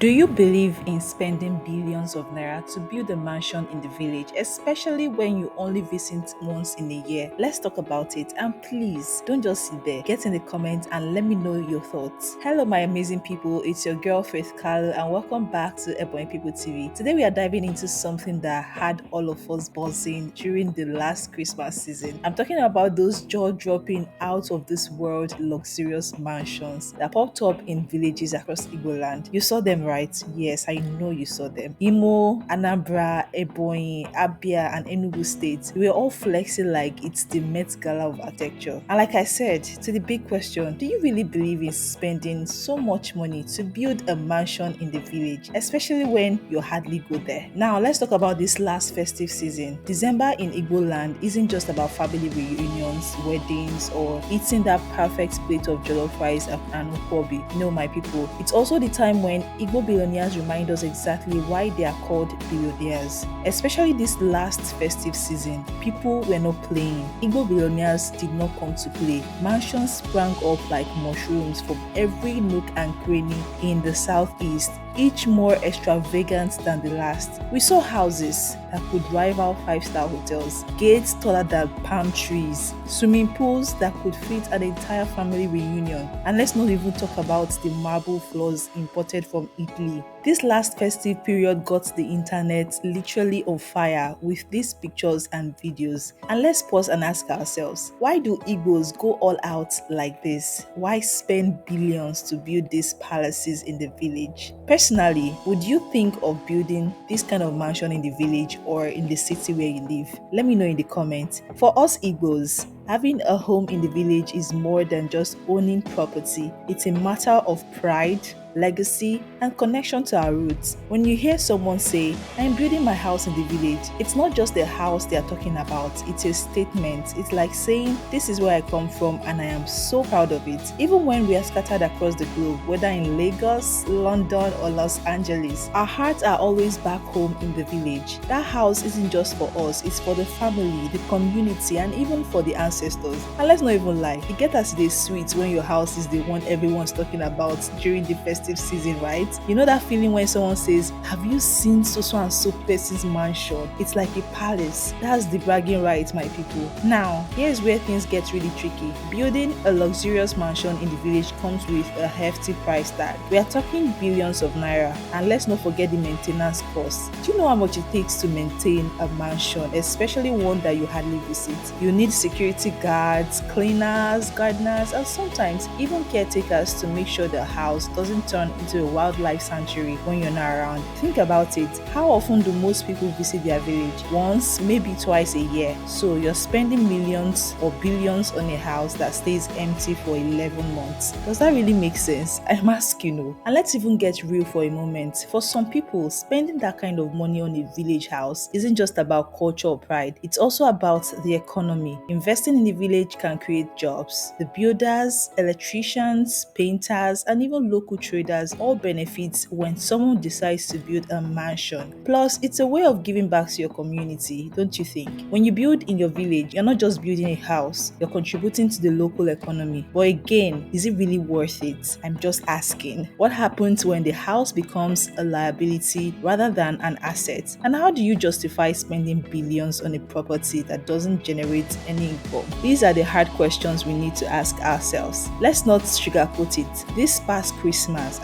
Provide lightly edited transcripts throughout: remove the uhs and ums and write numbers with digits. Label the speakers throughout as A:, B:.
A: Do you believe in spending billions of naira to build a mansion in the village, especially when you only visit once in a year? Let's talk about it, and please don't just sit there. Get in the comments and let me know your thoughts. Hello, my amazing people. It's your girl Faith Carlo, and welcome back to Ebony People TV. Today we are diving into something that had all of us buzzing during the last Christmas season. I'm talking about those jaw-dropping, out of this world luxurious mansions that popped up in villages across Igbo land. You saw them, right? Yes, I know you saw them. Imo, Anambra, Ebonyi, Abia, and Enugu states, we were all flexing like it's the Met Gala of architecture. And like I said, to the big question, do you really believe in spending so much money to build a mansion in the village, especially when you hardly go there? Now, let's talk about this last festive season. December in Igbo land isn't just about family reunions, weddings, or eating that perfect plate of jollof rice and ukwobi. No, my people, it's also the time when Igbo billionaires remind us exactly why they are called billionaires. Especially this last festive season, people were not playing. Igbo billionaires did not come to play. Mansions sprang up like mushrooms from every nook and cranny in the southeast, each more extravagant than the last. We saw houses that could rival five-star hotels, gates taller than palm trees, swimming pools that could fit an entire family reunion. And let's not even talk about the marble floors imported from Italy. This last festive period got the internet literally on fire with these pictures and videos. And let's pause and ask ourselves, why do Igbos go all out like this? Why spend billions to build these palaces in the village? Personally, would you think of building this kind of mansion in the village or in the city where you live? Let me know in the comments. For us Igbos, having a home in the village is more than just owning property. It's a matter of pride, legacy, and connection to our roots. When you hear someone say, I'm building my house in the village, it's not just the house they are talking about, it's a statement. It's like saying, this is where I come from and I am so proud of it. Even when we are scattered across the globe, whether in Lagos, London, or Los Angeles, our hearts are always back home in the village. That house isn't just for us, it's for the family, the community, and even for the ancestors. And let's not even lie, you get as it is sweet when your house is the one everyone's talking about during the festive season, right? You know that feeling when someone says, have you seen so and so person's mansion? It's like a palace. That's the bragging right, my people. Now, here's where things get really tricky. Building a luxurious mansion in the village comes with a hefty price tag. We are talking billions of naira, and let's not forget the maintenance costs. Do you know how much it takes to maintain a mansion, especially one that you hardly visit? You need security guards, cleaners, gardeners, and sometimes even caretakers to make sure the house doesn't turn into a wildlife sanctuary when you're not around. Think about it. How often do most people visit their village? Once, maybe twice a year. So you're spending millions or billions on a house that stays empty for 11 months. Does that really make sense? I'm asking you. And let's even get real for a moment. For some people, spending that kind of money on a village house isn't just about culture or pride. It's also about the economy. Investing in the village can create jobs. The builders, electricians, painters, and even local traders all benefit when someone decides to build a mansion. Plus, it's a way of giving back to your community, don't you think? When you build in your village, you're not just building a house, you're contributing to the local economy. But again, is it really worth it? I'm just asking. What happens when the house becomes a liability rather than an asset? And how do you justify spending billions on a property that doesn't generate any income? These are the hard questions we need to ask ourselves. Let's not sugarcoat it. This past Christmas,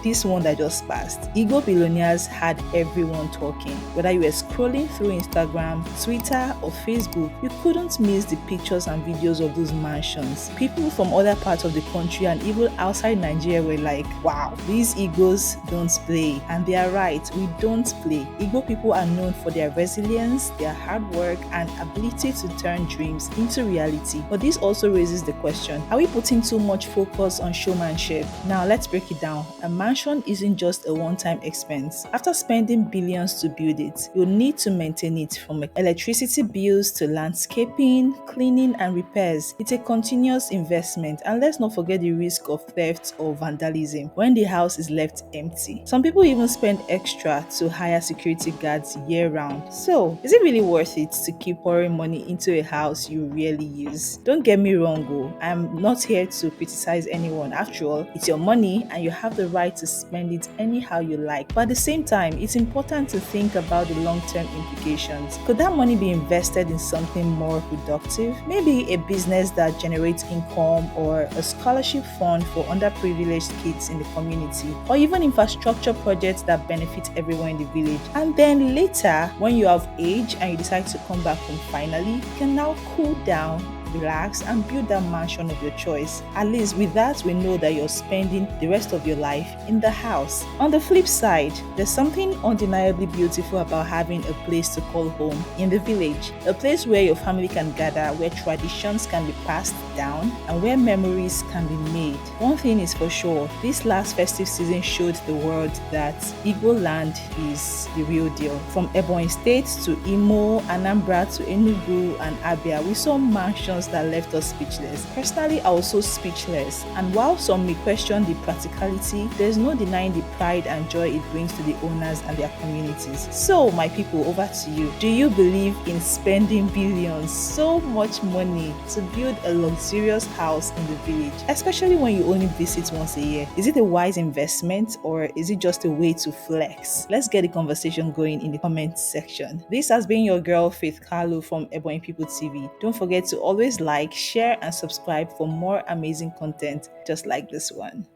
A: this one that just passed, Igbo billionaires had everyone talking. Whether you were scrolling through Instagram, Twitter, or Facebook, you couldn't miss the pictures and videos of those mansions. People from other parts of the country and even outside Nigeria were like, wow, these Igbos don't play. And they are right, we don't play. Igbo people are known for their resilience, their hard work, and ability to turn dreams into reality. But this also raises the question, are we putting too much focus on showmanship? Now let's break it down. A mansion isn't just a one-time expense. After spending billions to build it, you'll need to maintain it, from electricity bills to landscaping, cleaning, and repairs. It's a continuous investment, and let's not forget the risk of theft or vandalism when the house is left empty. Some people even spend extra to hire security guards year-round. So, is it really worth it to keep pouring money into a house you rarely use? Don't get me wrong, I'm not here to criticize anyone. After all, it's your money and you have have the right to spend it anyhow you like. But at the same time, it's important to think about the long-term implications. Could that money be invested in something more productive? Maybe a business that generates income, or a scholarship fund for underprivileged kids in the community, or even infrastructure projects that benefit everyone in the village. And then later, when you have age and you decide to come back home finally, you can now cool down, relax, and build that mansion of your choice. At least with that, we know that you're spending the rest of your life in the house. On the flip side, there's something undeniably beautiful about having a place to call home in the village. A place where your family can gather, where traditions can be passed down, and where memories can be made. One thing is for sure, this last festive season showed the world that Igbo land is the real deal. From Ebonyi State to Imo, Anambra to Enugu and Abia, we saw mansions that left us speechless. Personally, I was so speechless. And while some may question the practicality, there's no denying the pride and joy it brings to the owners and their communities. So, my people, over to you. Do you believe in spending billions, so much money, to build a luxurious house in the village, especially when you only visit once a year? Is it a wise investment, or is it just a way to flex? Let's get the conversation going in the comment section. This has been your girl Faith Carlo from Ebony People TV. Don't forget to always like, share, and subscribe for more amazing content just like this one.